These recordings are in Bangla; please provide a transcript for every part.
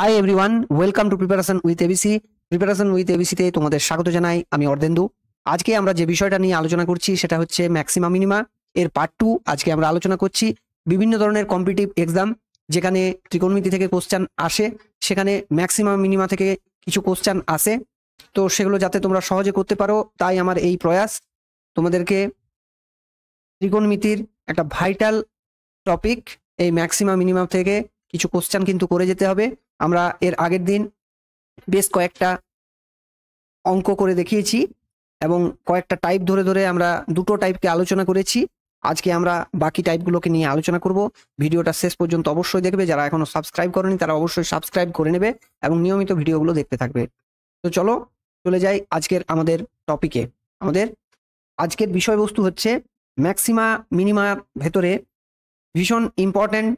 High everyone, welcome to preparation with ABC. Preparation with এবিসিতে তোমাদের স্বাগত জানাই। আমি অর্ধেন্দু। আজকে আমরা যে বিষয়টা নিয়ে আলোচনা করছি সেটা হচ্ছে ম্যাক্সিমা মিনিমা এর পার্ট 2। আজকে আমরা আলোচনা করছি বিভিন্ন ধরনের কম্পিটিটিভ এক্সাম যেখানে ত্রিকোণমিতি থেকে কোশ্চেন আসে, সেখানে ম্যাক্সিমা মিনিমা থেকে কিছু কোশ্চেন আসে। তো সেগুলো যাতে তোমরা সহজে করতে পারো, তাই আমার এই প্রয়াস। তোমাদেরকে ত্রিকোণমিতির একটা ভাইটাল টপিক এই ম্যাক্সিমা মিনিমাম থেকে কিছু কোশ্চেন কিন্তু করে যেতে হবে। আমরা এর আগের দিন বেশ কয়েকটা অঙ্ক করে দেখিয়েছি এবং কয়েকটা টাইপ ধরে ধরে আমরা দুটো টাইপকে আলোচনা করেছি। আজকে আমরা বাকি টাইপগুলোকে নিয়ে আলোচনা করব। ভিডিওটা শেষ পর্যন্ত অবশ্যই দেখবে। যারা এখনো সাবস্ক্রাইব করেনি তারা অবশ্যই সাবস্ক্রাইব করে নেবে এবং নিয়মিত ভিডিওগুলো দেখতে থাকবে। তো চলো চলে যাই আজকের আমাদের টপিকে। আমাদের আজকের বিষয়বস্তু হচ্ছে ম্যাক্সিমা মিনিমার ভেতরে ভীষণ ইম্পর্ট্যান্ট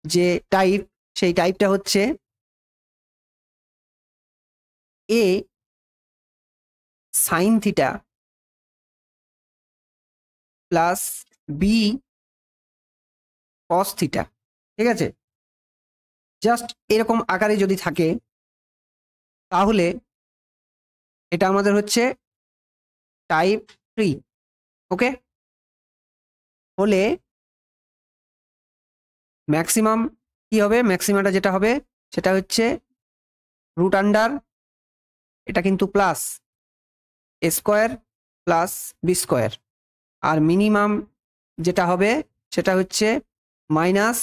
যে টাইপ, সেই টাইপটা হচ্ছে A sine theta plus B cos theta. ঠিক আছে, জাস্ট এরকম আকারে যদি থাকে তাহলে এটা আমাদের হচ্ছে টাইপ 3। ওকে, হলে ম্যাক্সিমাম কি হবে? ম্যাক্সিমাটা যেটা হবে সেটা হচ্ছে রুট আন্ডার, এটা কিন্তু প্লাস এ স্কোয়ার প্লাস বি স্কোয়ার, আর মিনিমাম যেটা হবে সেটা হচ্ছে মাইনাস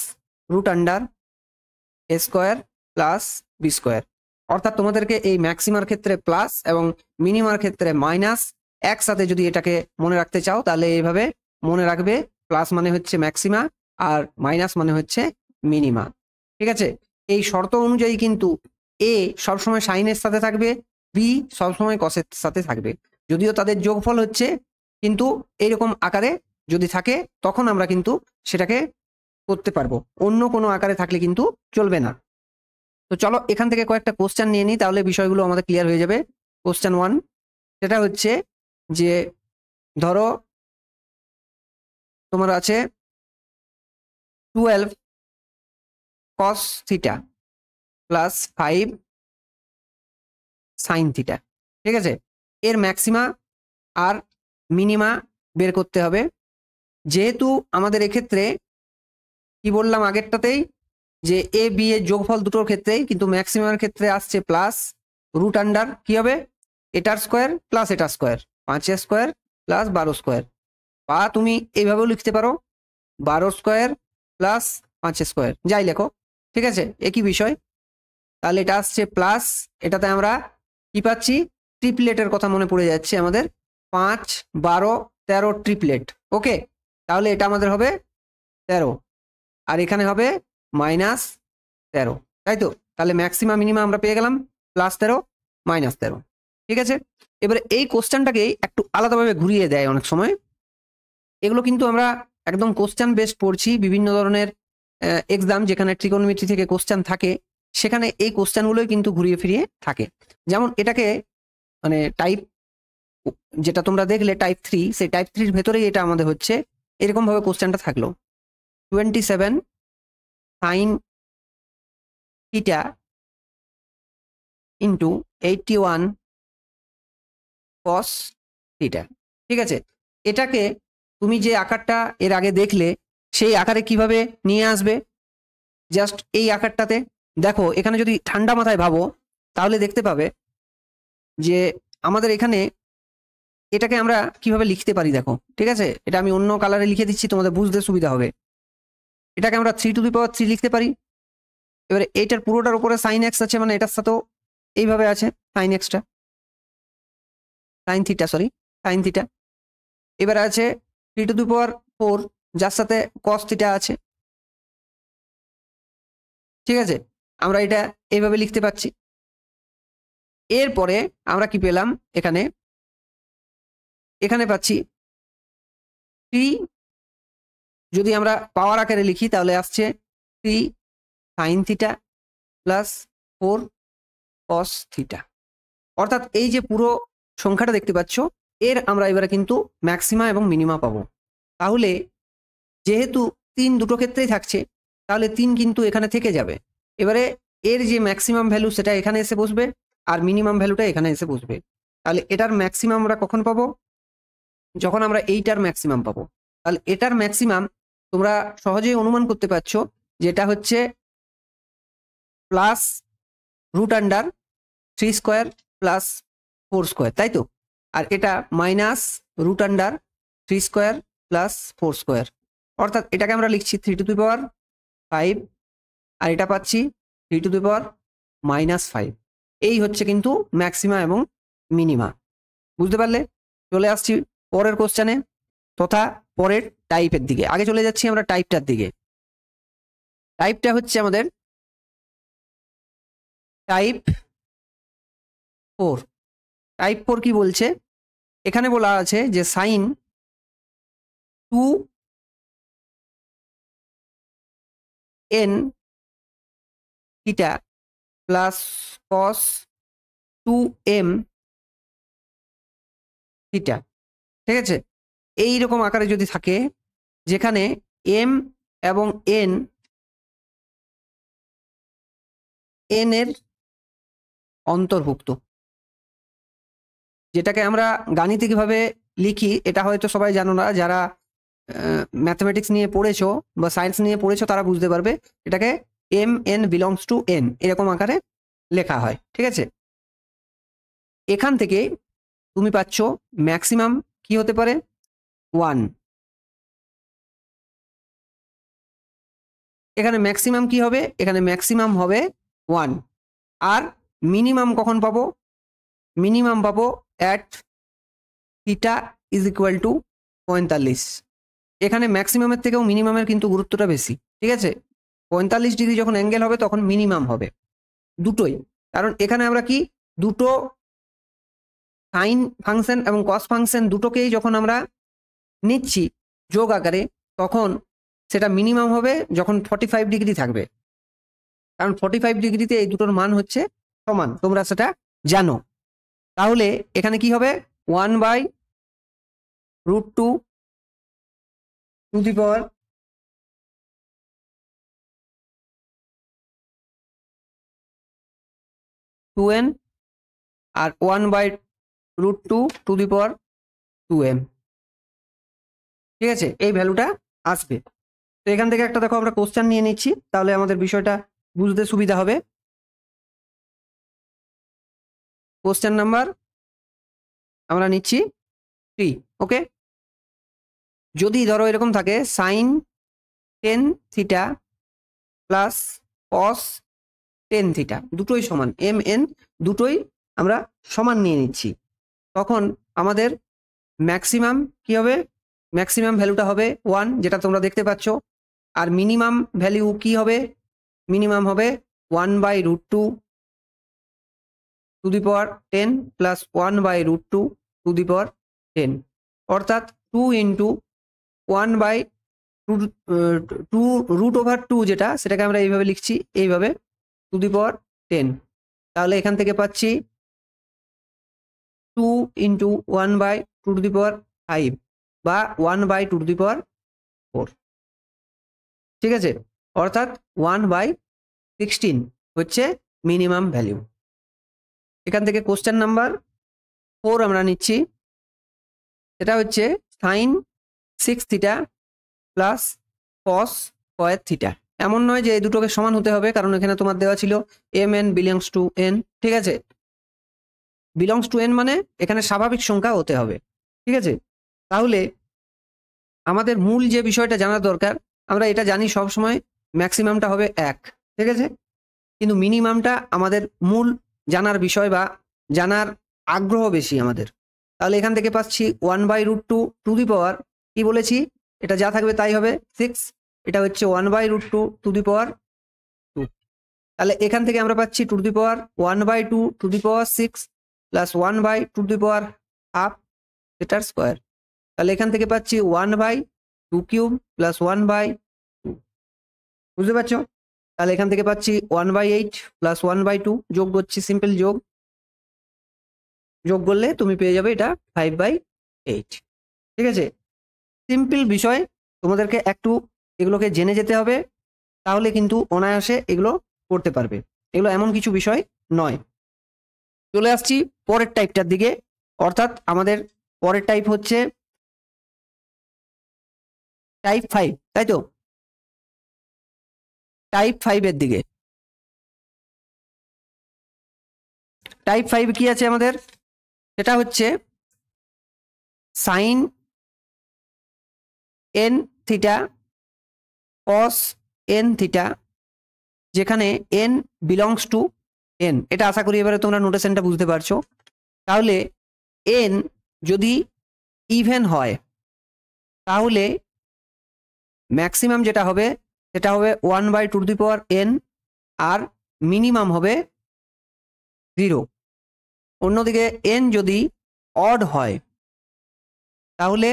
রুট আন্ডার এ স্কোয়ার প্লাস বি স্কোয়ার। অর্থাৎ তোমাদেরকে এই ম্যাক্সিমার ক্ষেত্রে প্লাস এবং মিনিমার ক্ষেত্রে মাইনাস একসাথে যদি এটাকে মনে রাখতে চাও তাহলে এইভাবে মনে রাখবে। প্লাস মানে হচ্ছে ম্যাক্সিমা আর মাইনাস মানে হচ্ছে মিনিমা। ঠিক আছে, এই শর্ত অনুযায়ী কিন্তু এ সবসময় সাইনের সাথে থাকবে, বি সবসময় কসের সাথে থাকবে। যদিও তাদের যোগফল হচ্ছে, কিন্তু এইরকম আকারে যদি থাকে তখন আমরা কিন্তু সেটাকে করতে পারবো, অন্য কোনো আকারে থাকলে কিন্তু চলবে না। তো চলো এখান থেকে কয়েকটা কোশ্চেন নিয়ে নিই, তাহলে বিষয়গুলো আমাদের ক্লিয়ার হয়ে যাবে। কোশ্চেন 1 সেটা হচ্ছে যে ধরো তোমার আছে 12 cos theta plus 5 sine theta. ঠিক আছে, এর ম্যাক্সিমা আর মিনিমা বের করতে হবে। যেহেতু আমাদের এক্ষেত্রে কি বললাম আগেরটাতেই যে এ বি এর যোগফল দুটোর ক্ষেত্রেই কিন্তু ম্যাক্সিমামের ক্ষেত্রে আসছে প্লাস রুট আন্ডার কি হবে এটার স্কোয়ার প্লাস এটার স্কোয়ার, 5 স্কোয়ার প্লাস 12 স্কোয়ার, বা তুমি এইভাবেও লিখতে পারো 12 স্কোয়ার প্লাস 5 স্কোয়ার, যাই লেখো। ঠিক আছে, একই বিষয়। তাহলে এটা আসছে প্লাস, এটাতে আমরা কি পাচ্ছি? ট্রিপলেটের কথা মনে পড়ে যাচ্ছে আমাদের, 5 12 13 ট্রিপলেট। ওকে, তাহলে এটা আমাদের হবে 13 আর এখানে হবে মাইনাস 13, তাই তো? তাহলে ম্যাক্সিমাম মিনিমা আমরা পেয়ে গেলাম প্লাস 13 মাইনাস 13। ঠিক আছে, এবারে এই কোশ্চেনটাকে একটু আলাদাভাবে ঘুরিয়ে দেয় অনেক সময়। এগুলো কিন্তু আমরা একদম কোশ্চেন বেসড পড়ছি। বিভিন্ন ধরনের এক্সাম যেখানে ট্রিকোণমিতি থেকে কোশ্চেন থাকে সেখানে এই কোশ্চেনগুলোই কিন্তু ঘুরিয়ে ফিরিয়ে থাকে। যেমন এটাকে মানে টাইপ যেটা তোমরা দেখলে টাইপ 3, সেই টাইপ 3 এর ভেতরেই এটা আমাদের হচ্ছে। এরকম ভাবে কোশ্চেনটা থাকলো 27 সাইন থিটা ইন্টু 81 কস থিটা। ঠিক আছে, এটাকে তুমি যে আকারটা এর আগে দেখলে সেই আকারে কিভাবে নিয়ে আসবে? জাস্ট এই আকারটাতে দেখো, এখানে যদি ঠান্ডা মাথায় ভাবো তাহলে দেখতে পাবে যে আমাদের এখানে এটাকে আমরা কিভাবে লিখতে পারি। দেখো, ঠিক আছে, এটা আমি অন্য কালারে লিখে দিচ্ছি, তোমাদের বুঝতে সুবিধা হবে। এটাকে আমরা 3⁻³ লিখতে পারি। এবারে এইটার পুরোটার উপরে সাইন এক্স আছে, মানে এটার সাথেও এইভাবে আছে সাইন এক্সটা, sine theta, sorry sine theta. এবারে আছে 3⁴ যার সাথে কস থিটা আছে। ঠিক আছে, আমরা এটা এইভাবে লিখতে পাচ্ছি। এরপরে আমরা কি পেলাম? এখানে এখানে পাচ্ছি 3, যদি আমরা পাওয়ার আকারে লিখি তাহলে আসছে 3 sign theta plus 4 cos theta. অর্থাৎ এই যে পুরো সংখ্যাটা দেখতে পাচ্ছ, এর আমরা এবারে কিন্তু ম্যাক্সিমা এবং মিনিমা পাবো। তাহলে যেহেতু 3 দুটো ক্ষেত্রেই থাকছে, তাহলে 3 কিন্তু এখানে থেকে যাবে। এবারে এর যে ম্যাক্সিমাম ভ্যালু সেটা এখানে এসে বসবে, আর মিনিমাম ভ্যালুটা এখানে এসে বসবে। তাহলে এটার ম্যাক্সিমাম আমরা কখন পাবো? যখন আমরা এইটার ম্যাক্সিমাম পাবো। তাহলে এটার ম্যাক্সিমাম তোমরা সহজেই অনুমান করতে পারছো যে এটা হচ্ছে plus root under 3 square plus 4 square, তাই তো? আর এটা minus root under 3 square plus 4 square, অর্থাৎ এটাকে আমরা লিখছি 3⁵, আর এটা পাচ্ছি 3⁻⁻5। এই হচ্ছে কিন্তু ম্যাক্সিমা এবং মিনিমা। বুঝতে পারলে? চলে আসছি পরের কোশ্চেনে তথা পরের টাইপের দিকে। আগে চলে যাচ্ছি আমরা টাইপটার দিকে। টাইপটা হচ্ছে আমাদের টাইপ 4। টাইপ 4 কি বলছে? এখানে বলা আছে যে sine 2n theta plus cos 2m theta, ঠিক আছে? এই রকম আকারে যদি থাকে, যেখানে m এবং n এর অন্তর্ভুক্ত, যেটাকে আমরা গাণিতিকভাবে লিখি, এটা হয়তো সবাই জানো না, যারা ম্যাথমেটিক্স নিয়ে পড়েছো বা সায়েন্স নিয়ে পড়েছো তারা বুঝতে পারবে। এটাকে mn বিলংস টু n এরকম আকারে লেখা হয়, ঠিক আছে? এখান থেকে তুমি পাচ্ছ ম্যাক্সিমাম কি হতে পারে? 1। এখানে ম্যাক্সিমাম কি হবে? এখানে ম্যাক্সিমাম হবে 1। আর মিনিমাম কখন পাবো? মিনিমাম পাবো at theta is equal to 45। এখানে ম্যাক্সিমামের থেকেও মিনিমামের কিন্তু গুরুত্বটা বেশি, ঠিক আছে? 45 ডিগ্রি যখন অ্যাঙ্গেল হবে তখন মিনিমাম হবে দুটোই। কারণ এখানে আমরা কি দুটো সাইন ফাংশন এবং কস ফাংশন দুটোকেই যখন আমরা নিচ্ছি যোগ আকারে, তখন সেটা মিনিমাম হবে যখন 45 ডিগ্রি থাকবে। কারণ 45 ডিগ্রিতে এই দুটোর মান হচ্ছে সমান, তোমরা সেটা জানো। তাহলে এখানে কি হবে? 1/√2 to the power 2n R 1/√2 to the power 2m, ঠিক আছে? এই ভ্যালুটা আসবে। তো এখান থেকে একটা দেখো আমরা কোশ্চেন নিয়ে নিচ্ছি, তাহলে আমাদের বিষয়টা বুঝতে সুবিধা হবে। কোশ্চেন নাম্বার আমরা নিচ্ছি 3, ওকে? যদি ধরো এরকম থাকে sine 10 theta plus cos 10 theta, দুটোই সমান, mn দুটোই আমরা সমান নিয়ে নিচ্ছি, তখন আমাদের ম্যাক্সিমাম কি হবে? ম্যাক্সিমাম ভ্যালুটা হবে 1, যেটা তোমরা দেখতে পাচ্ছ। আর মিনিমাম ভ্যালু কি হবে? মিনিমাম হবে 1/√2 to the power 10 plus 1/√2 to the power 10, অর্থাৎ 2 ইন্টু 1/2 যেটা, সেটাকে আমরা এইভাবে লিখছি, এইভাবে টু দি পাওয়ার 10। তাহলে এখান থেকে পাচ্ছি 2 ইন্টু 1/2 টু দি পাওয়ার 5 বা 1/2 টু দি পাওয়ার 4, ঠিক আছে? অর্থাৎ 1/16 হচ্ছে মিনিমাম ভ্যালু। এখান থেকে কোশ্চেন নাম্বার 4 আমরা নিচ্ছি, সেটা হচ্ছে sine 6 theta plus cos square theta. এমন নয় যে এই দুটোকে সমান হতে হবে, কারণ এখানে তোমার দেওয়া ছিল mn বিলংস টু n, ঠিক আছে? বিলংস টু n মানে এখানে স্বাভাবিক সংখ্যা হতে হবে, ঠিক আছে? তাহলে আমাদের মূল যে বিষয়টা জানা দরকার, আমরা এটা জানি সব সময় ম্যাক্সিমামটা হবে 1, ঠিক আছে? কিন্তু মিনিমামটা আমাদের মূল জানার বিষয় বা জানার আগ্রহ বেশি আমাদের। তাহলে এখান থেকে পাচ্ছি 1/√2 টু দি পাওয়ার, কি বলেছি, এটা যা থাকবে তাই হবে 6, এটা হচ্ছে 1/√2 টু দি পাওয়ার 2। তাহলে এখান থেকে আমরা পাচ্ছি two the power 1/2 two the power 6 plus 1/2 two the power half, এটার স্কোয়ার। তাহলে এখান থেকে পাচ্ছি 1/2³ প্লাস 1/2, বুঝতে পারছো? তাহলে এখান থেকে পাচ্ছি 1/8 প্লাস 1/2, যোগ করছি, সিম্পল যোগ করলে তুমি পেয়ে যাবে এটা 5/8, ঠিক আছে? সিম্পল বিষয়, তোমাদেরকে একটু এগুলোকে জেনে যেতে হবে, তাহলে কিন্তু অনায়াসে এগুলো করতে পারবে। এগুলো এমন কিছু বিষয় নয়। চলে আসছি পরের টাইপটার দিকে, অর্থাৎ আমাদের পরের টাইপ হচ্ছে টাইপ 5, তাই তো? টাইপ 5 এর দিকে। টাইপ 5 কি আছে আমাদের? সেটা হচ্ছে sine n theta cos n theta, যেখানে এন বিলংস টু এন। এটা আশা করি এবারে তোমরা নোটেশনটা বুঝতে পারছো। তাহলে এন যদি ইভেন হয় তাহলে ম্যাক্সিমাম যেটা হবে সেটা হবে 1/2n, আর মিনিমাম হবে 0। অন্যদিকে এন যদি অড হয় তাহলে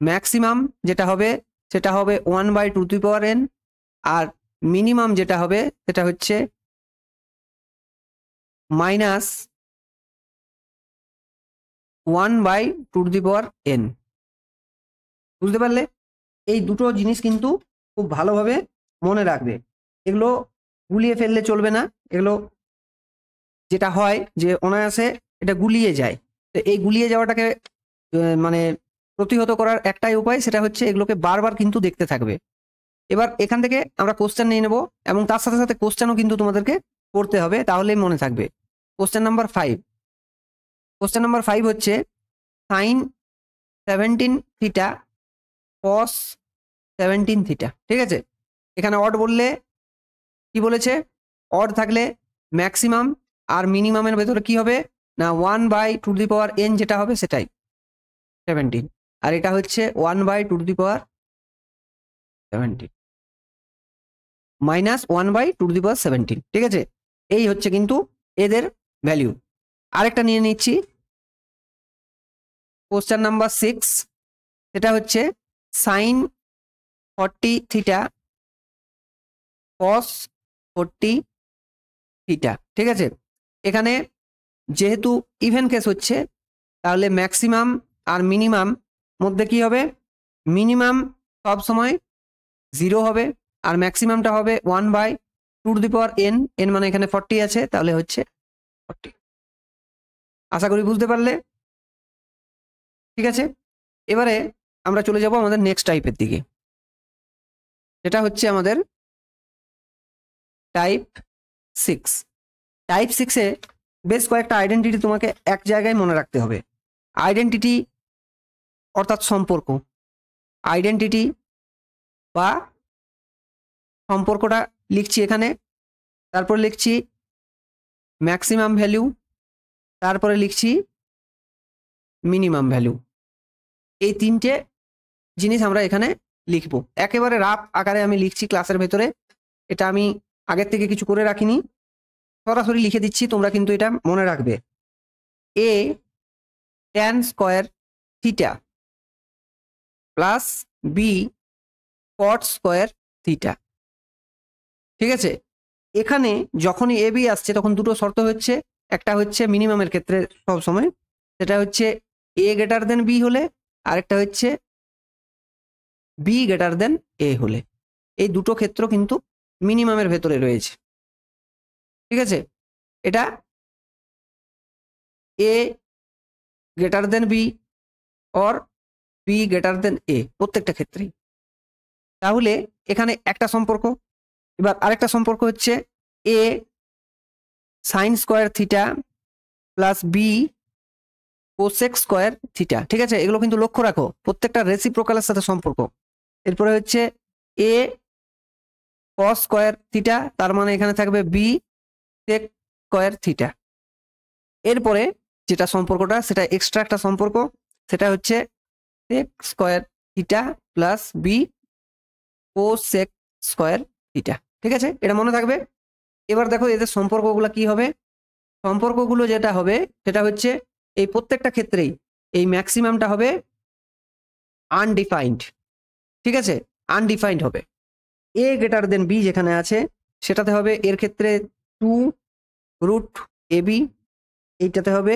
ম্যাক্সিমাম যেটা হবে সেটা হবে 1/2n, আর মিনিমাম যেটা হবে সেটা হচ্ছে -1/2n। বুঝতে পারলে? এই দুটো জিনিস কিন্তু খুব ভালোভাবে মনে রাখবে, এগুলো গুলিয়ে ফেললে চলবে না। এগুলো যেটা হয় যে অনায়াসে এটা গুলিয়ে যায়, তো এই গুলিয়ে যাওয়াটাকে মানে প্রতিহত করার একটাই উপায়, সেটা হচ্ছে এগুলোকে বারবার কিন্তু দেখতে থাকবে। এবার এখান থেকে আমরা কোশ্চেন নিয়ে নেব, এবং তার সাথে সাথে কোশ্চেনও কিন্তু তোমাদেরকে করতে হবে, তাহলেই মনে থাকবে। Question number 5। কোশ্চেন নাম্বার 5 হচ্ছে সাইন 17 থিটা কস 17 থিটা। ঠিক আছে, এখানে অড বললে কি বলেছে? অড থাকলে ম্যাক্সিমাম আর মিনিমামের ভেতরে কি হবে না 1/2n যেটা হবে সেটাই 17, আর এটা হচ্ছে 1/217 -1/217। ঠিক আছে, এই হচ্ছে কিন্তু এদের ভ্যালু। আরেকটা নিয়ে নিচ্ছি, কোশ্চেন নাম্বার 6। সেটা হচ্ছে সাইন 40 থিটা কস 40 থিটা। ঠিক আছে, এখানে যেহেতু ইভেন কেস হচ্ছে তাহলে ম্যাক্সিমাম আর মিনিমাম মধ্যে কি হবে? মিনিমাম সব সময় 0 হবে, আর ম্যাক্সিমামটা হবে 1/2n। n মানে এখানে 40 আছে, তাহলে হচ্ছে 40। আশা করি বুঝতে পারলে। ঠিক আছে, এবারে আমরা চলে যাব আমাদের নেক্সট টাইপের দিকে। সেটা হচ্ছে আমাদের টাইপ 6। টাইপ 6-এ বেশ কয়েকটা আইডেন্টিটি তোমাকে এক জায়গায় মনে রাখতে হবে। আইডেন্টিটি অর্থাৎ সম্পর্ক, আইডেন্টিটি বা সম্পর্কটা লিখছি এখানে, তারপর লিখছি ম্যাক্সিমাম ভ্যালু, তারপরে লিখছি মিনিমাম ভ্যালু। এই তিনটে জিনিস আমরা এখানে লিখব। একেবারে রাফ আকারে আমি লিখছি ক্লাসের ভেতরে, এটা আমি আগের থেকে কিছু করে রাখিনি, সরাসরি লিখে দিচ্ছি, তোমরা কিন্তু এটা মনে রাখবে। A tan square theta plus b cot square theta. ঠিক আছে, এখানে যখনই এ বি আসছে তখন দুটো শর্ত হচ্ছে, একটা হচ্ছে মিনিমামের ক্ষেত্রে সব সময়, সেটা হচ্ছে এ গ্রেটার দেন বি হলে, আরেকটা হচ্ছে বি গ্রেটার দেন এ হলে। এই দুটো ক্ষেত্র কিন্তু মিনিমামের ভেতরে রয়েছে। ঠিক আছে, এটা A greater than B or B greater than A প্রত্যেকটা ক্ষেত্রেই। তাহলে এখানে একটা সম্পর্ক। এবার আরেকটা সম্পর্ক হচ্ছে A sine square theta plus B cosec square theta. ঠিক আছে, এগুলো কিন্তু লক্ষ্য রাখো, প্রত্যেকটা রেসিপ্রোকালের সাথে সম্পর্ক। এরপরে হচ্ছে এ কস স্কয়ার থিটা, তার মানে এখানে থাকবে বি সেক স্কয়ার থিটা। এরপরে যেটা সম্পর্কটা সেটা এক্সট্রা একটা সম্পর্ক, সেটা হচ্ছে sec square theta plus B cosec square theta. ঠিক আছে, এটা মনে থাকবে। এবার দেখো এদের সম্পর্কগুলো কি হবে। সম্পর্কগুলো যেটা হবে সেটা হচ্ছে এই প্রত্যেকটা ক্ষেত্রেই এই ম্যাক্সিমামটা হবে আনডিফাইন্ড। ঠিক আছে, আনডিফাইন্ড হবে। এ গ্রেটার দেন বি যেখানে আছে সেটাতে হবে এর ক্ষেত্রে 2√ab, এইটাতে হবে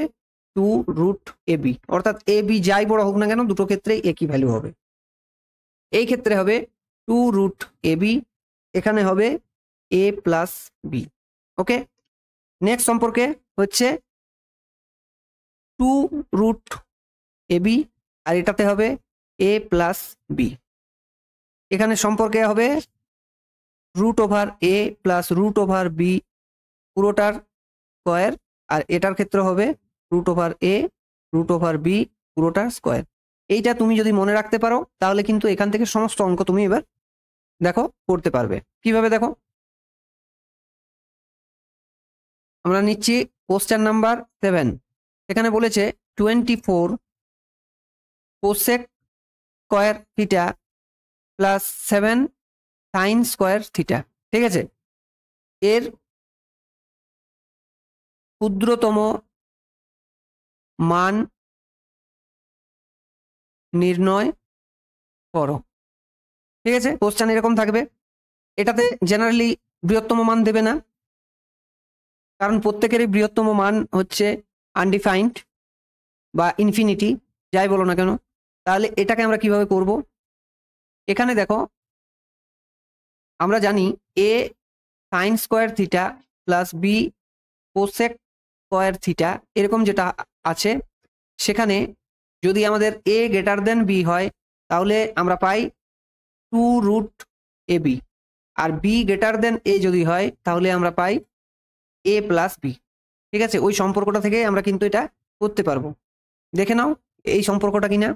2√ab, অর্থাৎ এ বি যাই বড় হোক না কেন দুটো ক্ষেত্রেই একই ভ্যালু হবে। এই ক্ষেত্রে হবে 2√ab, এখানে হবে a plus b. Okay, next সম্পর্কে হচ্ছে 2√ab, আর এটাতে হবে a প্লাস বি। এখানে সম্পর্কে হবে √a প্লাস √b পুরোটার স্কোয়ার, আর এটার ক্ষেত্রে হবে √a √b পুরোটার স্কোয়ার। এইটা তুমি যদি মনে রাখতে পারো তাহলে কিন্তু এখান থেকে সমস্ত অঙ্ক তুমি এবার দেখো করতে পারবে। কিভাবে দেখো, আমরা নিচ্ছি কোশ্চেন নাম্বার 7। এখানে বলেছে 24 cosec square theta plus 7 sign square theta. ঠিক আছে, এর ক্ষুদ্রতম মান নির্ণয় করো। ঠিক আছে, কোশ্চেন এরকম থাকবে। এটাতে জেনারেলি বৃহত্তম মান দেবে না, কারণ প্রত্যেকেরই বৃহত্তম মান হচ্ছে আনডিফাইন্ড বা ইনফিনিটি, যাই বলো না কেন। তাহলে এটাকে আমরা কিভাবে করব, এখানে দেখো আমরা জানি A sine square theta plus B cosec square theta এরকম যেটা আছে, সেখানে যদি আমাদের এ গ্রেটার দেন বি হয় তাহলে আমরা পাই 2√ab, আর বি গ্রেটার দেন এ যদি হয় তাহলে আমরা পাই এ প্লাস বি। ঠিক আছে, ওই সম্পর্কটা থেকে আমরা কিন্তু এটা করতে পারবো। দেখে নাও এই সম্পর্কটা কিনা,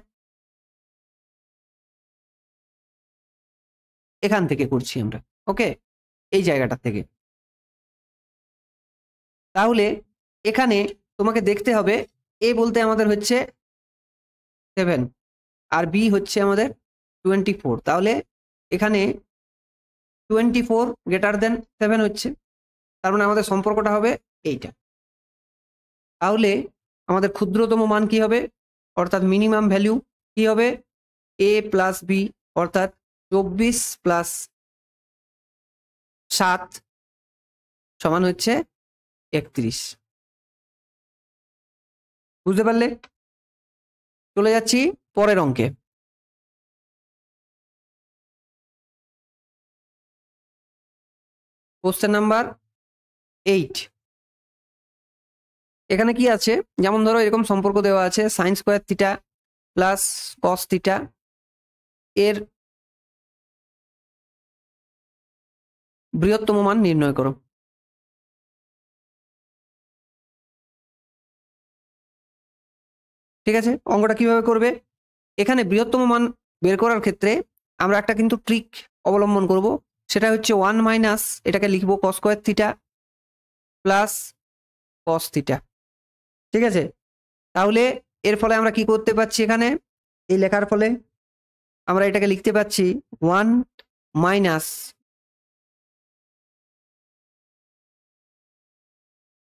এখান থেকে করছি আমরা। ওকে, এই জায়গাটা থেকে। তাহলে এখানে তোমাকে দেখতে হবে এ বলতে আমাদের হচ্ছে 7 আর বি হচ্ছে আমাদের 24। তাহলে এখানে 24 গ্রেটার দেন 7 হচ্ছে, তার মানে আমাদের সম্পর্কটা হবে এইটা। তাহলে আমাদের ক্ষুদ্রতম মান কি হবে, অর্থাৎ মিনিমাম ভ্যালু কি হবে, এ প্লাস বি, অর্থাৎ 24 প্লাস 7 সমান হচ্ছে 31। বুঝতে পারলে? চলে যাচ্ছি পরের অঙ্কে। Question number 8। এখানে কি আছে, যেমন ধরো এরকম সম্পর্ক দেওয়া আছে sign square theta plus cos theta, এর বৃহত্তম মান নির্ণয় করো। ঠিক আছে, অঙ্কটা কিভাবে করবে, এখানে বৃহত্তম মান বের করার ক্ষেত্রে আমরা একটা কিন্তু ট্রিক অবলম্বন করব, সেটা হচ্ছে 1 মাইনাস, এটাকে লিখবো কস স্কোয়ার থিটা প্লাস কস থিটা। ঠিক আছে, তাহলে এর ফলে আমরা কি করতে পারছি, এখানে এই লেখার ফলে আমরা এটাকে লিখতে পাচ্ছি 1 minus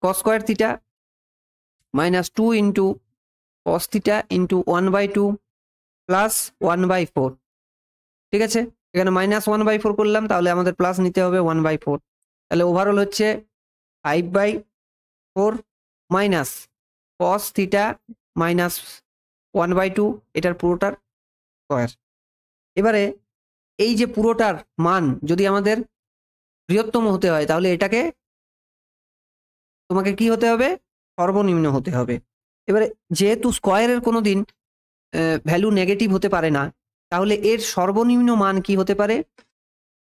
cos square theta minus 2 into cos theta into 1/2 plus 1/4। ঠিক আছে, এখানে -1/4 করলাম, তাহলে আমাদের প্লাস নিতে হবে 1/4। তাহলে ওভারঅল হচ্ছে 5/4 মাইনাস কস থিটা মাইনাস 1/2, এটার পুরোটার স্কোয়ার। এবারে এই যে পুরোটার মান যদি আমাদের বৃহত্তম হতে হয় তাহলে এটাকে তোমাকে কি হতে হবে, সর্বনিম্ন হতে হবে। এবারে যেহেতু স্কোয়ারের কোনোদিন ভ্যালু নেগেটিভ হতে পারে না, তাহলে এর সর্বনিম্ন মান কি হতে পারে,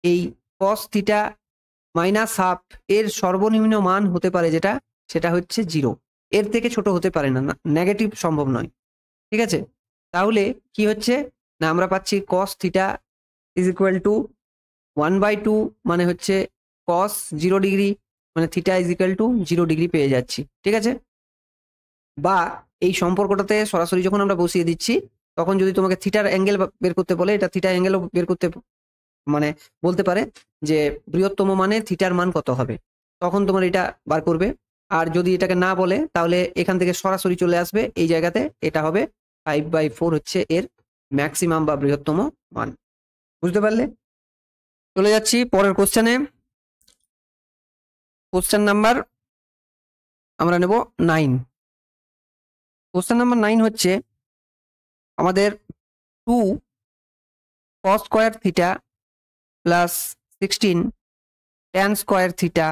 এই কস থিটা মাইনাস হাফ এর সর্বনিম্ন মান হতে পারে যেটা, সেটা হচ্ছে 0। এর থেকে ছোট হতে পারে না, নেগেটিভ সম্ভব নয়। ঠিক আছে, তাহলে কি হচ্ছে না, আমরা পাচ্ছি cos theta is equal to 1/2, মানে হচ্ছে কস 0 ডিগ্রি, মানে theta is equal to 0 degree পেয়ে যাচ্ছি। ঠিক আছে, বা এই সম্পর্কটাতে সরাসরি যখন আমরা বসিয়ে দিচ্ছি তখন যদি তোমাকে থিটার অ্যাঙ্গেল বের করতে বলে, এটা থিটা অ্যাঙ্গেলও বের করতে মানে বলতে পারে যে বৃহত্তম মানে থিটার মান কত হবে, তখন তোমার এটা বার করবে। আর যদি এটাকে না বলে তাহলে এখান থেকে সরাসরি চলে আসবে এই জায়গাতে, এটা হবে 5/4 হচ্ছে এর ম্যাক্সিমাম বা বৃহত্তম মান। বুঝতে পারলে? চলে যাচ্ছি পরের কোশ্চেনে। কোশ্চেন নাম্বার আমরা নেব 9। কোশ্চেন নাম্বার 9 হচ্ছে আমাদের 2 cos square theta plus 16 tan square theta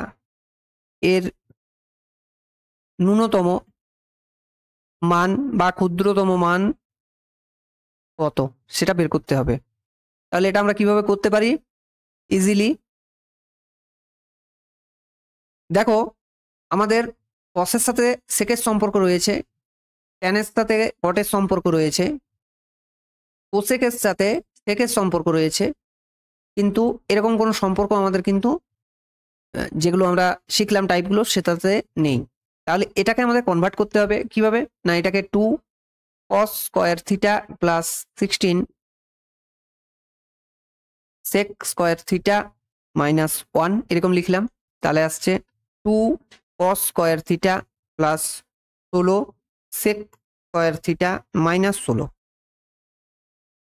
এর ন্যূনতম মান বা ক্ষুদ্রতম মান কত সেটা বের করতে হবে। তাহলে এটা আমরা কিভাবে করতে পারি ইজিলি? দেখো আমাদের কসের সাথে সেকের সম্পর্ক রয়েছে, ট্যানের সাথে কটের সম্পর্ক রয়েছে, কোসেকের সাথে সেকের সম্পর্ক রয়েছে, কিন্তু এরকম কোনো সম্পর্ক আমাদের কিন্তু যেগুলো আমরা শিখলাম টাইপগুলো সেটাতে নেই। তাহলে এটাকে আমাদের কনভার্ট করতে হবে কিভাবে? না এটাকে 2 cos square theta plus 16 sec square theta minus 1 এরকম লিখলাম। তাহলে আসছে 2 cos square theta plus 16 sec square theta minus 16।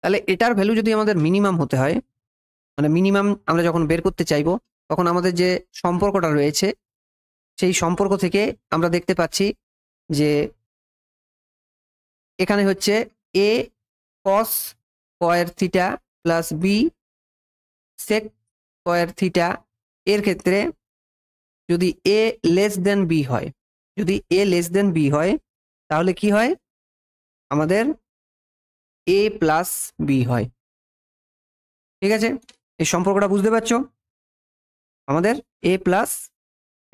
তাহলে এটার ভ্যালু যদি আমাদের মিনিমাম হতে হয়, মানে মিনিমাম আমরা যখন বের করতে চাইবো, তখন আমাদের যে সম্পর্কটা রয়েছে সেই সম্পর্ক থেকে আমরা দেখতে পাচ্ছি যে এখানে হচ্ছে a cos square theta plus b sec square theta, এর ক্ষেত্রে যদি a লেস দেন b হয়, যদি a লেস দেন b হয় তাহলে কি হয়? আমাদের a প্লাস b হয়। ঠিক আছে, এই সম্পর্কটা বুঝতে পারছো? আমাদের a প্লাস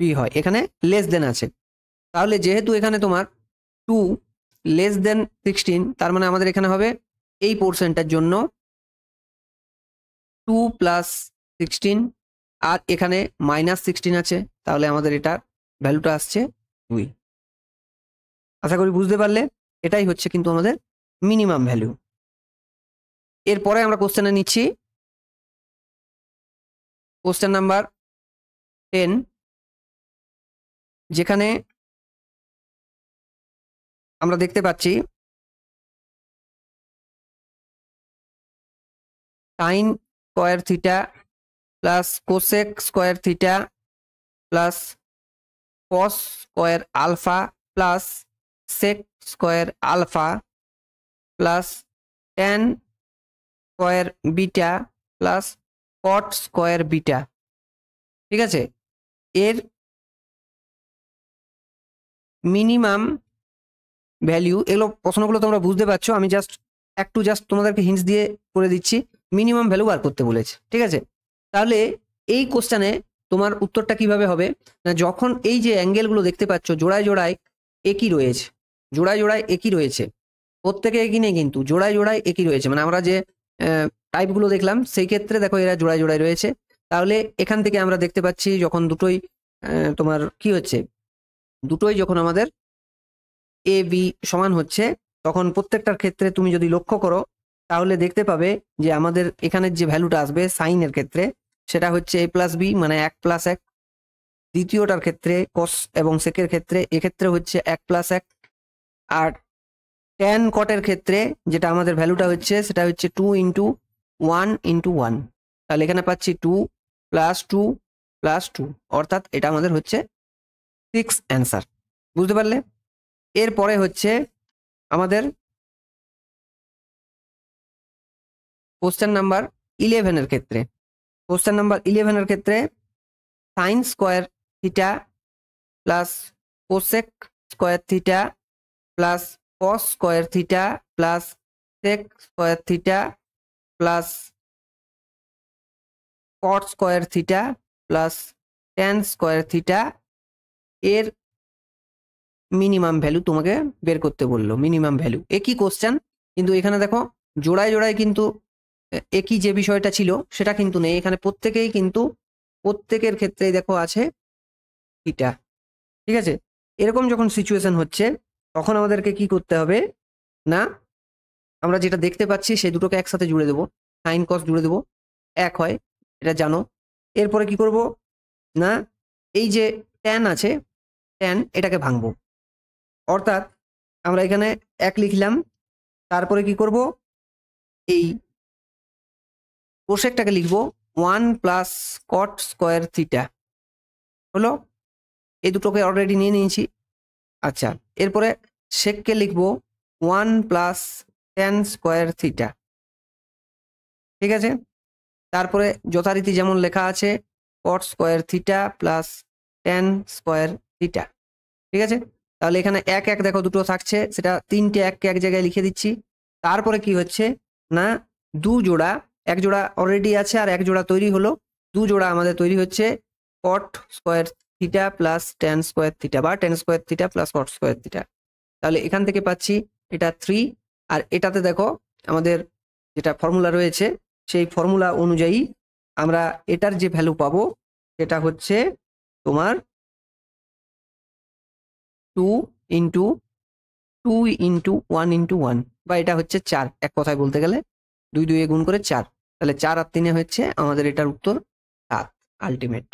b হয়, এখানে লেস দেন আছে। তাহলে যেহেতু এখানে তোমার 2 লেস দেন 16, তার মানে আমাদের এখানে হবে এই পোর্শনটার জন্য 2 প্লাস 16, আর এখানে মাইনাস 16 আছে, তাহলে আমাদের এটার ভ্যালুটা আসছে 2। আশা করি বুঝতে পারলে। এটাই হচ্ছে কিন্তু আমাদের মিনিমাম ভ্যালু। এরপরে আমরা কোশ্চেনে নিচ্ছি কোশ্চেন নাম্বার 10, যেখানে আমরা দেখতে পাচ্ছি sine square theta plus cosec square theta plus cos square alpha plus sec square alpha plus tan square beta plus cot square beta. ঠিক আছে, এর মিনিমাম ভ্যালু, এগুলো প্রশ্নগুলো তোমরা বুঝতে পারছো, আমি জাস্ট তোমাদেরকে হিন্টস দিয়ে করে দিচ্ছি। মিনিমাম ভ্যালু বার করতে বলেছে। ঠিক আছে, তাহলে এই কোশ্চেনে তোমার উত্তরটা কিভাবে হবে? না যখন এই যে অ্যাঙ্গেলগুলো দেখতে পাচ্ছ জোড়ায় জোড়ায় একই রয়েছে, জোড়ায় জোড়ায় একই রয়েছে, প্রত্যেকে একই নেই কিন্তু জোড়ায় জোড়ায় একই রয়েছে, মানে আমরা যে টাইপগুলো দেখলাম সেই ক্ষেত্রে দেখো এরা জোড়ায় জোড়ায় রয়েছে। তাহলে এখান থেকে আমরা দেখতে পাচ্ছি যখন দুটোই তোমার কি হচ্ছে, দুটোই যখন আমাদের এ বি সমান হচ্ছে, তখন প্রত্যেকটার ক্ষেত্রে তুমি যদি লক্ষ্য করো তাহলে দেখতে পাবে যে আমাদের এখানের যে ভ্যালুটা আসবে সাইনের ক্ষেত্রে সেটা হচ্ছে a প্লাস বি, মানে 1 প্লাস 1। দ্বিতীয়টার ক্ষেত্রে কস এবং সেকের ক্ষেত্রে এক্ষেত্রে হচ্ছে 1 প্লাস 1। আর ট্যান কটের ক্ষেত্রে যেটা আমাদের ভ্যালুটা হচ্ছে সেটা হচ্ছে 2 ইন্টু 1 ইন্টু 1। তাহলে এখানে পাচ্ছি 2 প্লাস 2 প্লাস 2, অর্থাৎ এটা আমাদের হচ্ছে 6 অ্যান্সার। বুঝতে পারলে? এরপরে হচ্ছে আমাদের কোশ্চেন নাম্বার 11 এর ক্ষেত্রে, কোশ্চেন নাম্বার 11 এর ক্ষেত্রে sine square theta plus cosec square theta plus cos square theta plus sec square theta plus cot square theta plus tan square theta, এর মিনিমাম ভ্যালু তোমাকে বের করতে বললো। মিনিমাম ভ্যালু একই কোশ্চেন, কিন্তু এখানে দেখো জোড়ায় জোড়ায় কিন্তু একই যে বিষয়টা ছিল সেটা কিন্তু নেই, এখানে প্রত্যেকেই কিন্তু প্রত্যেকের ক্ষেত্রেই দেখো আছে থিটা। ঠিক আছে, এরকম যখন সিচুয়েশন হচ্ছে তখন আমাদেরকে কি করতে হবে? না আমরা যেটা দেখতে পাচ্ছি সেই দুটোকে একসাথে জুড়ে দেবো, সাইন কস জুড়ে দেবো, এক হয়, এটা জানো। এরপরে কি করব? না এই যে ট্যান আছে, ট্যান এটাকে ভাঙবো, অর্থাৎ আমরা এখানে 1 লিখলাম, তারপরে কি করব? এই কোসেকটাকে লিখবো 1 প্লাস কট স্কয়ার থিটা, হলো? এই দুটোকে অলরেডি নিয়ে নিয়েছি। আচ্ছা, এরপরে সেককে লিখবো 1 প্লাস ট্যান স্কয়ার থিটা। ঠিক আছে, তারপরে যথারীতি যেমন লেখা আছে কট square theta plus tan square theta. ঠিক আছে, তাহলে এখানে এক এক দেখো দুটো থাকছে, সেটা তিনটে এককে এক জায়গায় লিখে দিচ্ছি। তারপরে কি হচ্ছে না, দু জোড়া, এক জোড়া অলরেডি আছে আর এক জোড়া তৈরি হলো, দু জোড়া আমাদের তৈরি হচ্ছে cot square theta plus tan square theta বা tan square theta plus cot square theta. তাহলে এখান থেকে পাচ্ছি এটা 3, আর এটাতে দেখো আমাদের যেটা ফর্মুলা রয়েছে সেই ফর্মুলা অনুযায়ী আমরা এটার যে ভ্যালু পাবো সেটা হচ্ছে তোমার 2 ইন্টু 2 ইন্টু 1 ইন্টু 1, বা এটা হচ্ছে 4, এক কথায় বলতে গেলে 2 2 এ গুণ করে 4, তাহলে 4 আর 3 হচ্ছে আমাদের এটার উত্তর 7 আলটিমেট।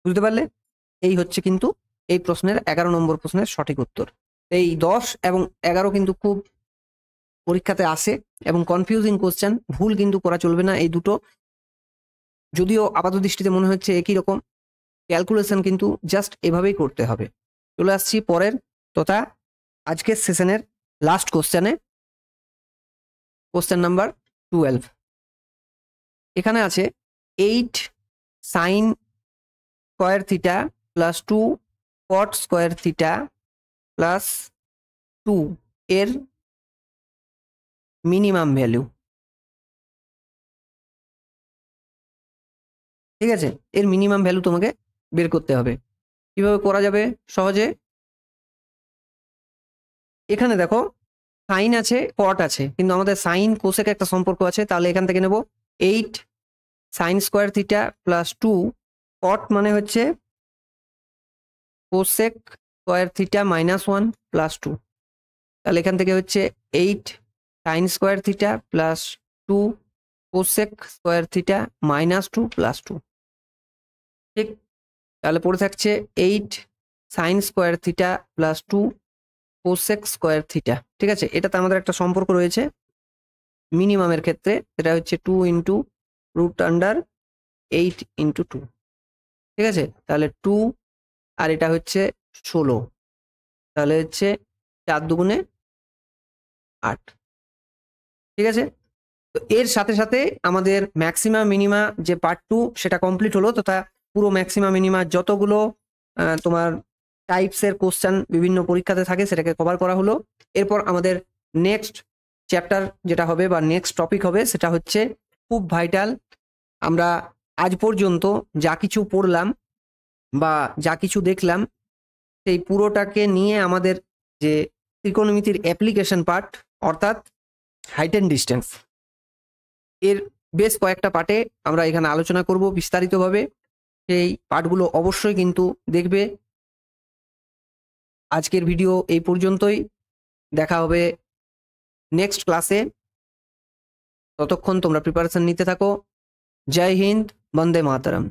বুঝতে পারলে? এই হচ্ছে কিন্তু এই প্রশ্নের 11 নম্বর প্রশ্নের সঠিক উত্তর। এই 10 এবং 11 কিন্তু খুব পরীক্ষাতে আসে এবং কনফিউজিং কোশ্চেন, ভুল কিন্তু করা চলবে না এই দুটো। যদিও আপাত দৃষ্টিতে মনে হচ্ছে একই রকম, ক্যালকুলেশন কিন্তু জাস্ট এভাবেই করতে হবে। চলে আসছি পরের তথা আজকের সেশনের লাস্ট কোশ্চেনে, কোশ্চেন নাম্বার 12। এখানে আছে 8 সাইন স্কোয়ার থিটা প্লাস 2 কট স্কোয়ার থিটা প্লাস 2 এর মিনিমাম ভ্যালু। ঠিক আছে, এর মিনিমাম ভ্যালু তোমাকে বের করতে হবে। কিভাবে করা যাবে সহজে? এখানে দেখো সাইন আছে কট আছে, কিন্তু আমাদের সাইন কোসেক একটা সম্পর্ক আছে, তাহলে এখান থেকে নেব 8 সাইন স্কোয়ার থিটা প্লাস 2 কট মানে হচ্ছে cosec square theta minus 1 plus 2, তাহলে এখান থেকে হচ্ছে 8 sign square theta plus 2 cosec square theta minus 2 plus 2। ঠিক, তাহলে পড়ে থাকছে 8 sign square theta plus 2 cosec square theta. ঠিক আছে, এটাতে আমাদের একটা সম্পর্ক রয়েছে মিনিমামের ক্ষেত্রে, সেটা হচ্ছে 2 ইন্টু রুট আন্ডার 8 ইন্টু 2। ঠিক আছে, তাহলে 2 আর এটা হচ্ছে 16, তাহলে হচ্ছে 4 দুগুণে 8। ঠিক আছে, তো এর সাথে সাথে আমাদের ম্যাক্সিমা মিনিমা যে পার্ট 2 সেটা কমপ্লিট হলো, তথা পুরো ম্যাক্সিমা মিনিমা যতগুলো তোমার টাইপসের কোশ্চেন বিভিন্ন পরীক্ষাতে থাকে সেটাকে কভার করা হলো। এরপর আমাদের নেক্সট চ্যাপ্টার যেটা হবে বা নেক্সট টপিক হবে সেটা হচ্ছে খুব ভাইটাল। আমরা আজ পর্যন্ত যা কিছু পড়লাম বা যা কিছু দেখলাম সেই পুরোটাকে নিয়ে আমাদের যে ত্রিকোণমিতির অ্যাপ্লিকেশন পার্ট, অর্থাৎ হাইট অ্যান্ড ডিস্টেন্স, এর বেশ কয়েকটা পার্টে আমরা এখানে আলোচনা করব বিস্তারিতভাবে। সেই পার্টগুলো অবশ্যই কিন্তু দেখবে। আজকের ভিডিও এই পর্যন্তই, দেখা হবে নেক্সট ক্লাসে। ততক্ষণ তোমরা প্রিপারেশন নিতে থাকো। জয় হিন্দ, বন্দে মাতরম।